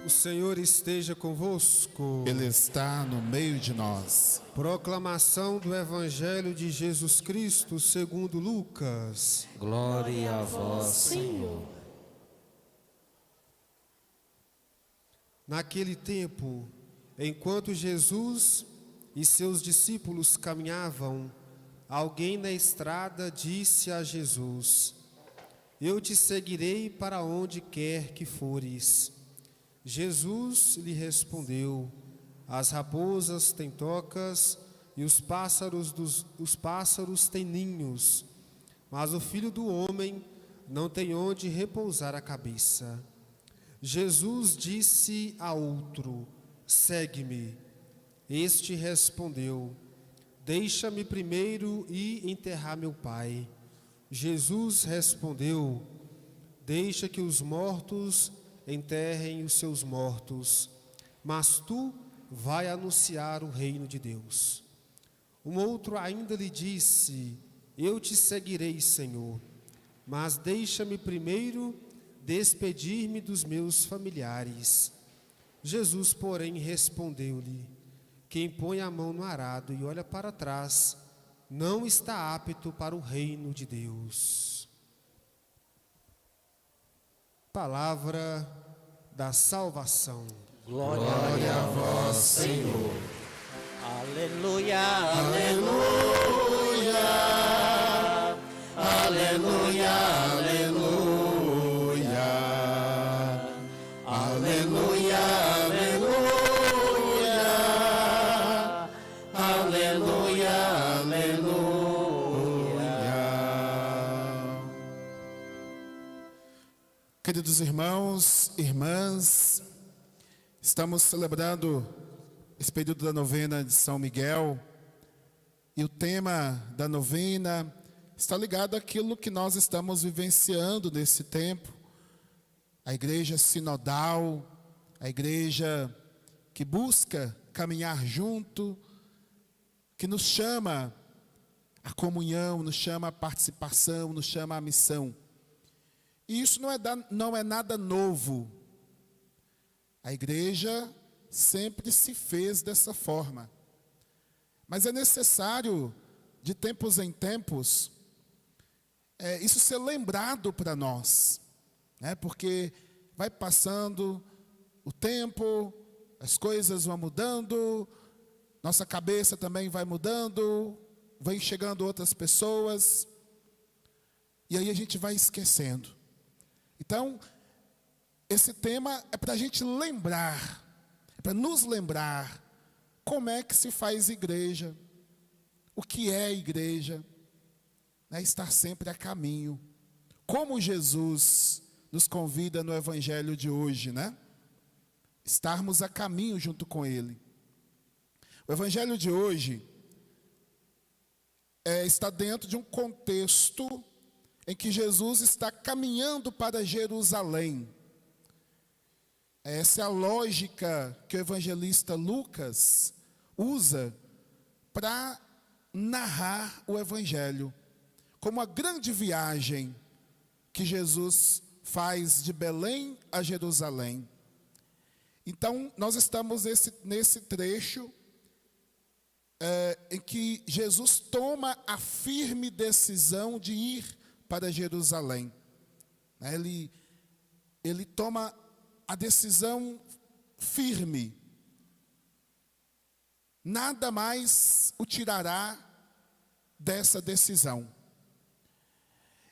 O Senhor esteja convosco. Ele está no meio de nós. Proclamação do Evangelho de Jesus Cristo segundo Lucas. Glória a vós, Senhor. Naquele tempo, enquanto Jesus e seus discípulos caminhavam, alguém na estrada disse a Jesus: Eu te seguirei para onde quer que fores. Jesus lhe respondeu: As raposas têm tocas e os pássaros têm ninhos, mas o Filho do Homem não tem onde repousar a cabeça. Jesus disse a outro: Segue-me. Este respondeu: Deixa-me primeiro ir enterrar meu pai. Jesus respondeu: Deixa que os mortos enterrem os seus mortos, mas tu vai anunciar o reino de Deus. Um outro ainda lhe disse: Eu te seguirei, Senhor, mas deixa-me primeiro despedir-me dos meus familiares. Jesus, porém, respondeu-lhe: Quem põe a mão no arado e olha para trás, não está apto para o reino de Deus. Palavra da salvação. Glória a vós, Senhor. Aleluia, aleluia, aleluia, aleluia, aleluia, aleluia, aleluia, aleluia. Queridos irmãos, irmãs, estamos celebrando esse período da novena de São Miguel, e o tema da novena está ligado àquilo que nós estamos vivenciando nesse tempo. A igreja sinodal, a igreja que busca caminhar junto, que nos chama à comunhão, nos chama à participação, nos chama à missão. E isso não é nada novo. A igreja sempre se fez dessa forma. Mas é necessário, de tempos em tempos, isso ser lembrado para nós, né? Porque vai passando o tempo, as coisas vão mudando, nossa cabeça também vai mudando, vem chegando outras pessoas, e aí a gente vai esquecendo. Então, esse tema é para a gente lembrar, é para nos lembrar como é que se faz igreja, o que é igreja, né? Estar sempre a caminho, como Jesus nos convida no Evangelho de hoje, né? Estarmos a caminho junto com Ele. O Evangelho de hoje está dentro de um contexto em que Jesus está caminhando para Jerusalém. Essa é a lógica que o evangelista Lucas usa para narrar o Evangelho, como a grande viagem que Jesus faz de Belém a Jerusalém. Então, nós estamos nesse trecho em que Jesus toma a firme decisão de ir para Jerusalém. Ele toma a decisão firme. Nada mais o tirará dessa decisão.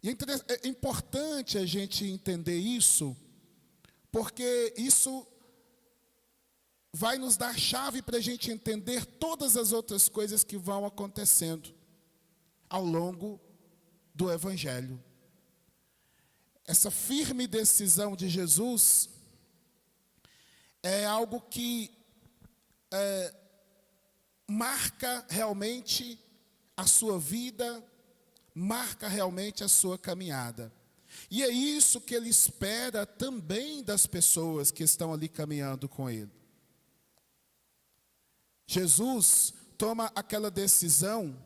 E é importante a gente entender isso, porque isso vai nos dar chave para a gente entender todas as outras coisas que vão acontecendo ao longo do Evangelho. Essa firme decisão de Jesus é algo que marca realmente a sua vida, marca realmente a sua caminhada. E é isso que ele espera também das pessoas que estão ali caminhando com ele. Jesus toma aquela decisão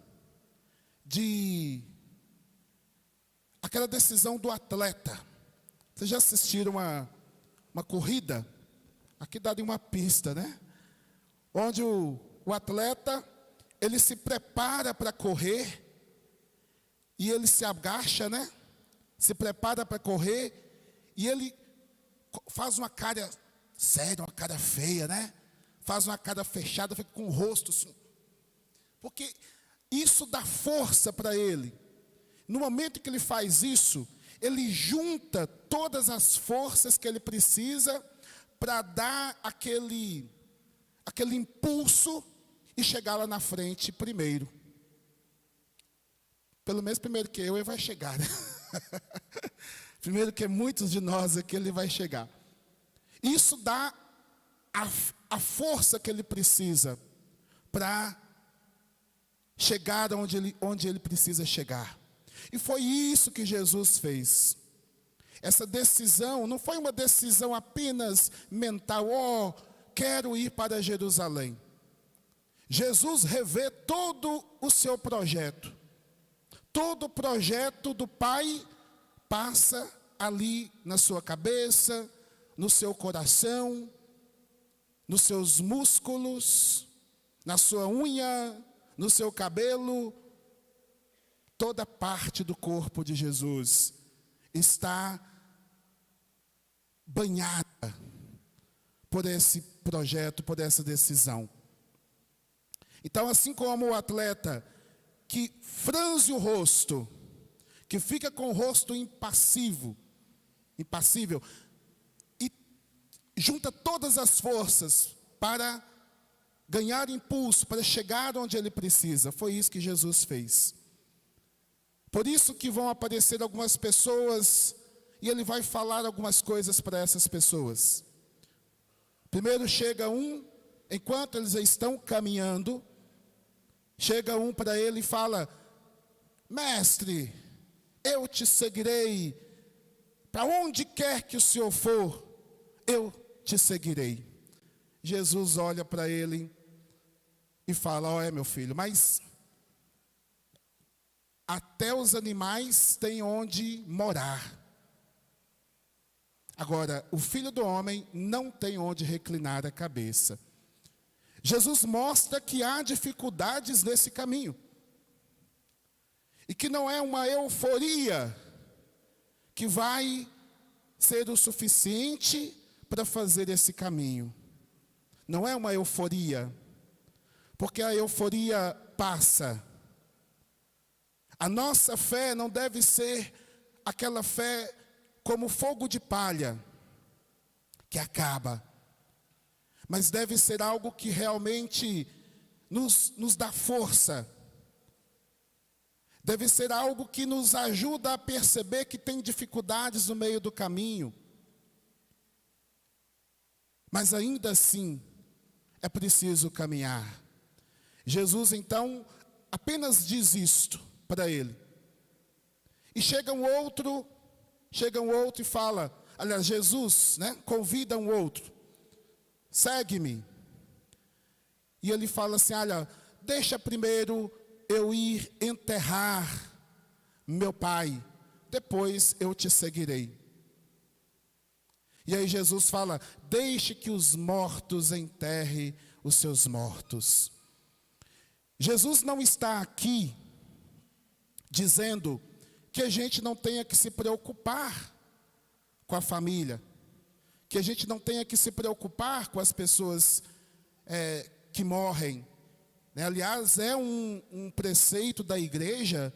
do atleta. Vocês já assistiram uma corrida? Aqui dá uma pista, né? Onde o atleta, ele se prepara para correr, e ele se agacha, né? Se prepara para correr, e ele faz uma cara séria, uma cara feia, né? Faz uma cara fechada, fica com o rosto assim. Porque isso dá força para ele. No momento que ele faz isso, ele junta todas as forças que ele precisa para dar aquele impulso e chegar lá na frente primeiro. Pelo menos primeiro que eu, ele vai chegar, né? Primeiro que muitos de nós aqui, ele vai chegar. Isso dá a força que ele precisa para chegar onde ele precisa chegar. E foi isso que Jesus fez. Essa decisão não foi uma decisão apenas mental, quero ir para Jerusalém. Jesus revê todo o seu projeto. Todo o projeto do Pai passa ali na sua cabeça, no seu coração, nos seus músculos, na sua unha, no seu cabelo. Toda parte do corpo de Jesus está banhada por esse projeto, por essa decisão. Então, assim como o atleta que franze o rosto, que fica com o rosto impassível, e junta todas as forças para ganhar impulso, para chegar onde ele precisa. Foi isso que Jesus fez. Por isso que vão aparecer algumas pessoas e ele vai falar algumas coisas para essas pessoas. Primeiro chega um, enquanto eles estão caminhando, chega um para ele e fala: mestre, eu te seguirei, para onde quer que o Senhor for, eu te seguirei. Jesus olha para ele e fala: meu filho, mas até os animais têm onde morar. Agora, o Filho do Homem não tem onde reclinar a cabeça. Jesus mostra que há dificuldades nesse caminho. E que não é uma euforia que vai ser o suficiente para fazer esse caminho. Não é uma euforia, porque a euforia passa. A nossa fé não deve ser aquela fé como fogo de palha, que acaba. Mas deve ser algo que realmente nos dá força. Deve ser algo que nos ajuda a perceber que tem dificuldades no meio do caminho. Mas ainda assim, é preciso caminhar. Jesus, então, apenas diz isto para ele. E chega um outro e fala, aliás, Jesus, né, convida um outro. Segue-me. E ele fala assim: olha, deixa primeiro eu ir enterrar meu pai, depois eu te seguirei. E aí Jesus fala: deixe que os mortos enterrem os seus mortos. Jesus não está aqui dizendo que a gente não tenha que se preocupar com a família, que a gente não tenha que se preocupar com as pessoas que morrem. Aliás, é um preceito da igreja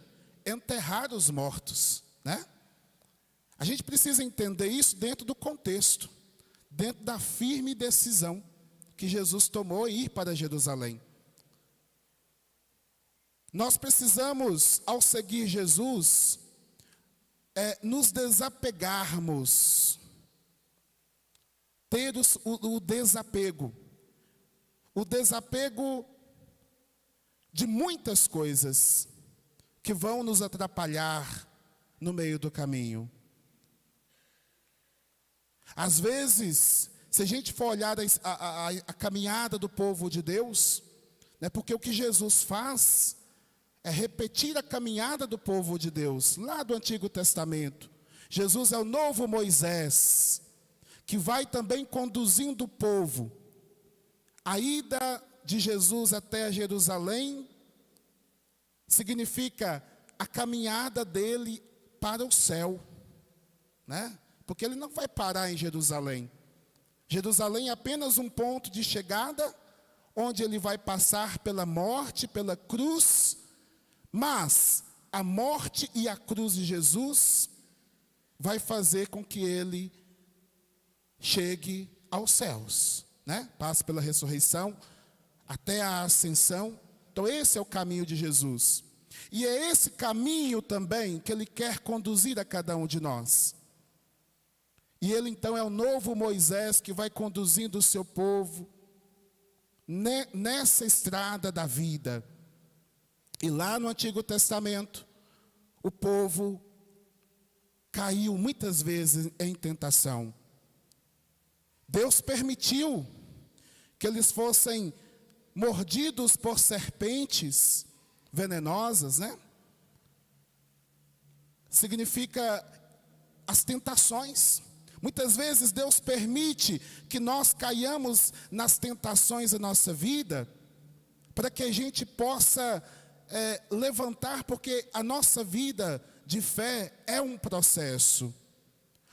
enterrar os mortos, né? A gente precisa entender isso dentro do contexto, dentro da firme decisão que Jesus tomou em ir para Jerusalém. Nós precisamos, ao seguir Jesus, nos desapegarmos, ter o desapego de muitas coisas que vão nos atrapalhar no meio do caminho. Às vezes, se a gente for olhar a caminhada do povo de Deus, né, porque o que Jesus faz é repetir a caminhada do povo de Deus, lá do Antigo Testamento. Jesus é o novo Moisés, que vai também conduzindo o povo. A ida de Jesus até Jerusalém significa a caminhada dele para o céu, né? Porque ele não vai parar em Jerusalém. Jerusalém é apenas um ponto de chegada, onde ele vai passar pela morte, pela cruz, mas a morte e a cruz de Jesus vai fazer com que ele chegue aos céus, né? Passe pela ressurreição até a ascensão. Então esse é o caminho de Jesus. E é esse caminho também que ele quer conduzir a cada um de nós. E ele então é o novo Moisés que vai conduzindo o seu povo nessa estrada da vida. E lá no Antigo Testamento, o povo caiu muitas vezes em tentação. Deus permitiu que eles fossem mordidos por serpentes venenosas, né? Significa as tentações. Muitas vezes Deus permite que nós caiamos nas tentações da nossa vida, para que a gente possa levantar, porque a nossa vida de fé é um processo.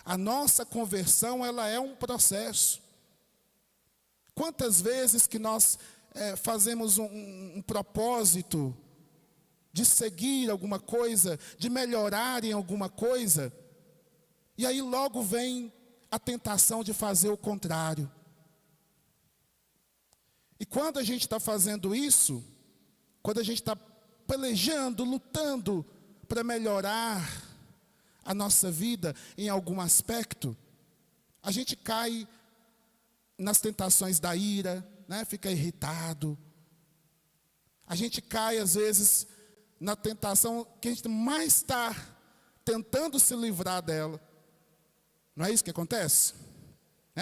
A nossa conversão, ela é um processo. Quantas vezes que nós fazemos um propósito de seguir alguma coisa, de melhorar em alguma coisa, e aí logo vem a tentação de fazer o contrário. E quando a gente está fazendo isso, quando a gente está pelejando, lutando para melhorar a nossa vida em algum aspecto, a gente cai nas tentações da ira, né? Fica irritado. A gente cai às vezes na tentação que a gente mais está tentando se livrar dela. Não é isso que acontece?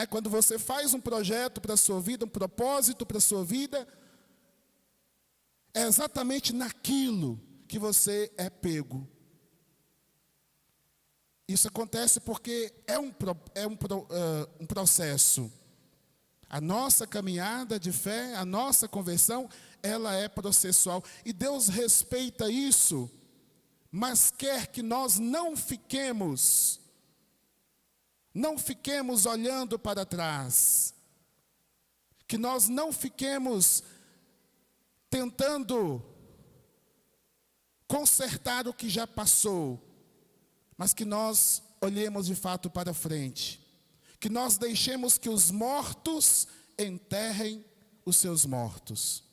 Quando você faz um projeto para a sua vida, um propósito para a sua vida, é exatamente naquilo que você é pego. Isso acontece porque é um processo. A nossa caminhada de fé, a nossa conversão, ela é processual. E Deus respeita isso, mas quer que nós não fiquemos olhando para trás. Que nós não fiquemos tentando consertar o que já passou, mas que nós olhemos de fato para frente. Que nós deixemos que os mortos enterrem os seus mortos.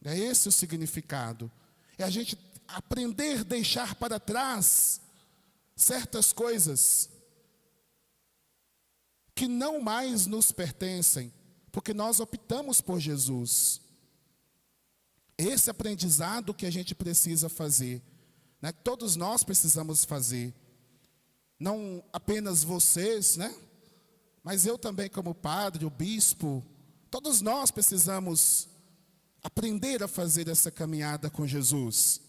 É esse o significado. É a gente aprender a deixar para trás certas coisas que não mais nos pertencem, porque nós optamos por Jesus. Esse aprendizado que a gente precisa fazer, né? Todos nós precisamos fazer. Não apenas vocês, né? Mas eu também como padre, o bispo, todos nós precisamos aprender a fazer essa caminhada com Jesus.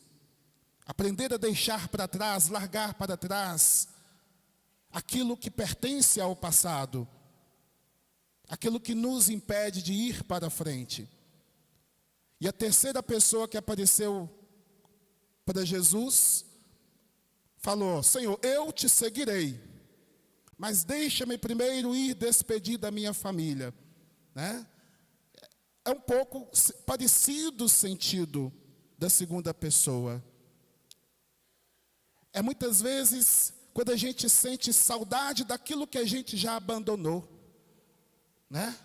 Aprender a deixar para trás, largar para trás aquilo que pertence ao passado, aquilo que nos impede de ir para frente. E a terceira pessoa que apareceu para Jesus falou: Senhor, eu te seguirei, mas deixa-me primeiro ir despedir da minha família, né? É um pouco parecido o sentido da segunda pessoa. É muitas vezes quando a gente sente saudade daquilo que a gente já abandonou, né?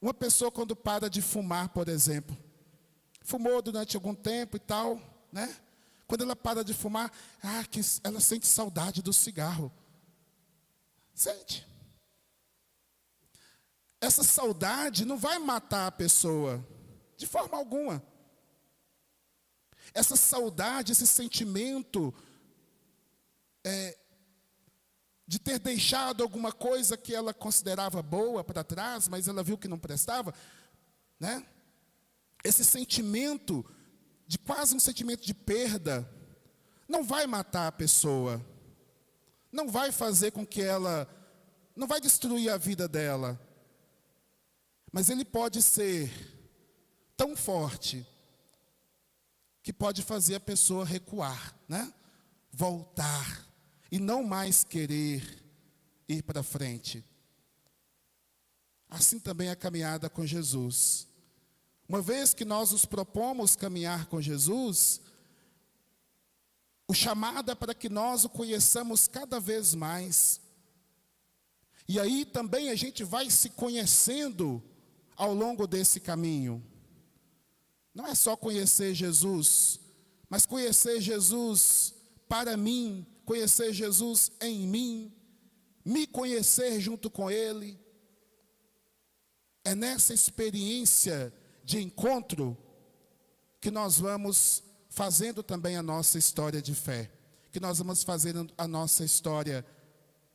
Uma pessoa quando para de fumar, por exemplo, fumou durante algum tempo e tal, né? Quando ela para de fumar, que ela sente saudade do cigarro. Sente. Essa saudade não vai matar a pessoa, de forma alguma. Essa saudade, esse sentimento de ter deixado alguma coisa que ela considerava boa para trás, mas ela viu que não prestava, né? Esse sentimento, quase um sentimento de perda, não vai matar a pessoa. não vai fazer com que ela, não vai destruir a vida dela, mas ele pode ser tão forte que pode fazer a pessoa recuar, né? Voltar e não mais querer ir para frente. Assim também é a caminhada com Jesus. Uma vez que nós nos propomos caminhar com Jesus, o chamado é para que nós o conheçamos cada vez mais. E aí também a gente vai se conhecendo ao longo desse caminho. Não é só conhecer Jesus, mas conhecer Jesus para mim, conhecer Jesus em mim, me conhecer junto com Ele. É nessa experiência de encontro que nós vamos fazendo também a nossa história de fé, que nós vamos fazendo a nossa história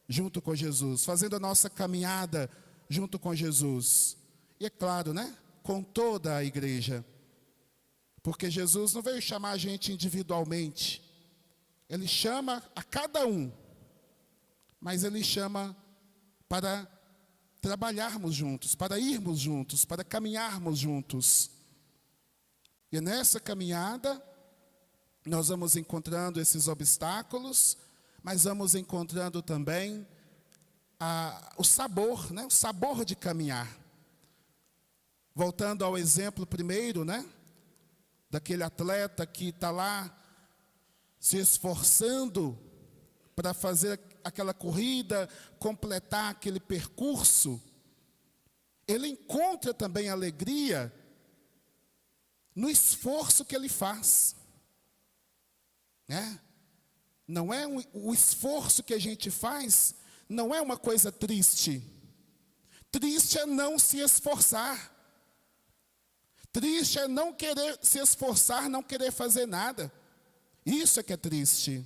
junto com Jesus, fazendo a nossa caminhada junto com Jesus. E é claro, né? Com toda a igreja. Porque Jesus não veio chamar a gente individualmente. Ele chama a cada um. Mas Ele chama para trabalharmos juntos, para irmos juntos, para caminharmos juntos. E nessa caminhada, nós vamos encontrando esses obstáculos, mas vamos encontrando também o sabor, né? O sabor de caminhar. Voltando ao exemplo primeiro, né? Daquele atleta que está lá se esforçando para fazer aquela corrida, completar aquele percurso, ele encontra também alegria no esforço que ele faz, né? Não é o esforço que a gente faz, não é uma coisa triste. Triste é não se esforçar. Triste é não querer se esforçar, não querer fazer nada. Isso é que é triste.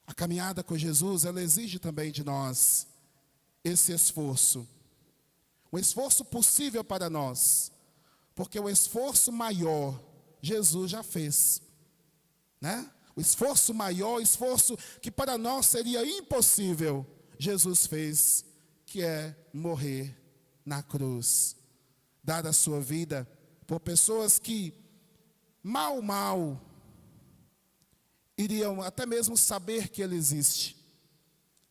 A caminhada com Jesus, ela exige também de nós esse esforço. Um esforço possível para nós. Porque o esforço maior, Jesus já fez. Né? O esforço maior, o esforço que para nós seria impossível, Jesus fez, que é morrer na cruz. Dar a sua vida por pessoas que mal iriam até mesmo saber que Ele existe.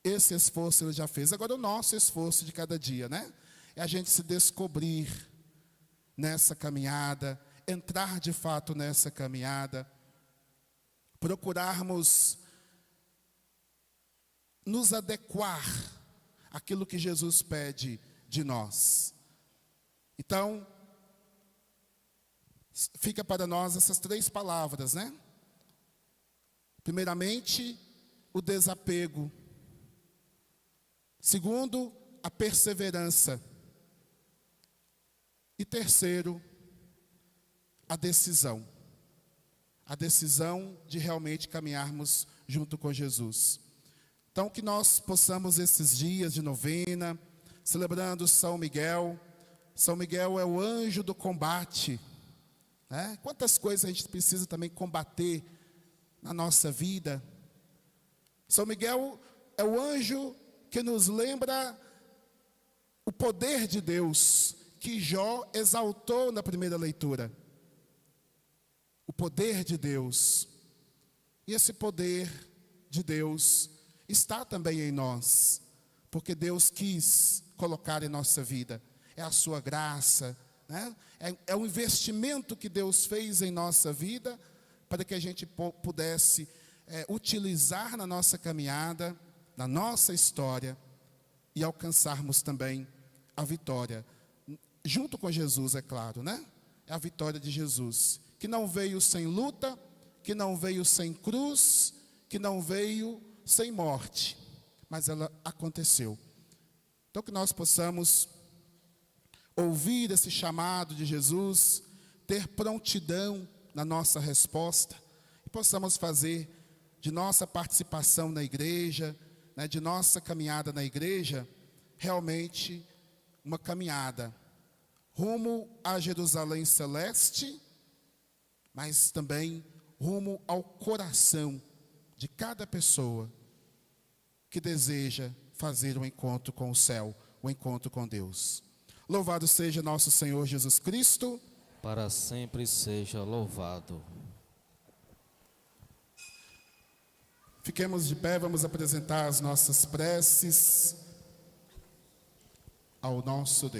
Esse esforço Ele já fez. Agora o nosso esforço de cada dia, né? É a gente se descobrir nessa caminhada, entrar de fato nessa caminhada, procurarmos nos adequar àquilo que Jesus pede de nós. Então, fica para nós essas 3 palavras, né? Primeiramente, o desapego. Segundo, a perseverança. E terceiro, a decisão. A decisão de realmente caminharmos junto com Jesus. Então, que nós possamos esses dias de novena, celebrando São Miguel. São Miguel é o anjo do combate, né? Quantas coisas a gente precisa também combater na nossa vida. São Miguel é o anjo que nos lembra o poder de Deus, que Jó exaltou na primeira leitura. O poder de Deus. E esse poder de Deus está também em nós, porque Deus quis colocar em nossa vida. É a sua graça, né? É um investimento que Deus fez em nossa vida, para que a gente pudesse utilizar na nossa caminhada, na nossa história, e alcançarmos também a vitória. Junto com Jesus, é claro, né? É a vitória de Jesus, que não veio sem luta, que não veio sem cruz, que não veio sem morte, mas ela aconteceu. Então que nós possamos ouvir esse chamado de Jesus, ter prontidão na nossa resposta, e possamos fazer de nossa participação na igreja, né, de nossa caminhada na igreja, realmente uma caminhada rumo a Jerusalém celeste, mas também rumo ao coração de cada pessoa que deseja fazer um encontro com o céu, um encontro com Deus. Louvado seja nosso Senhor Jesus Cristo. Para sempre seja louvado. Fiquemos de pé, vamos apresentar as nossas preces ao nosso Deus.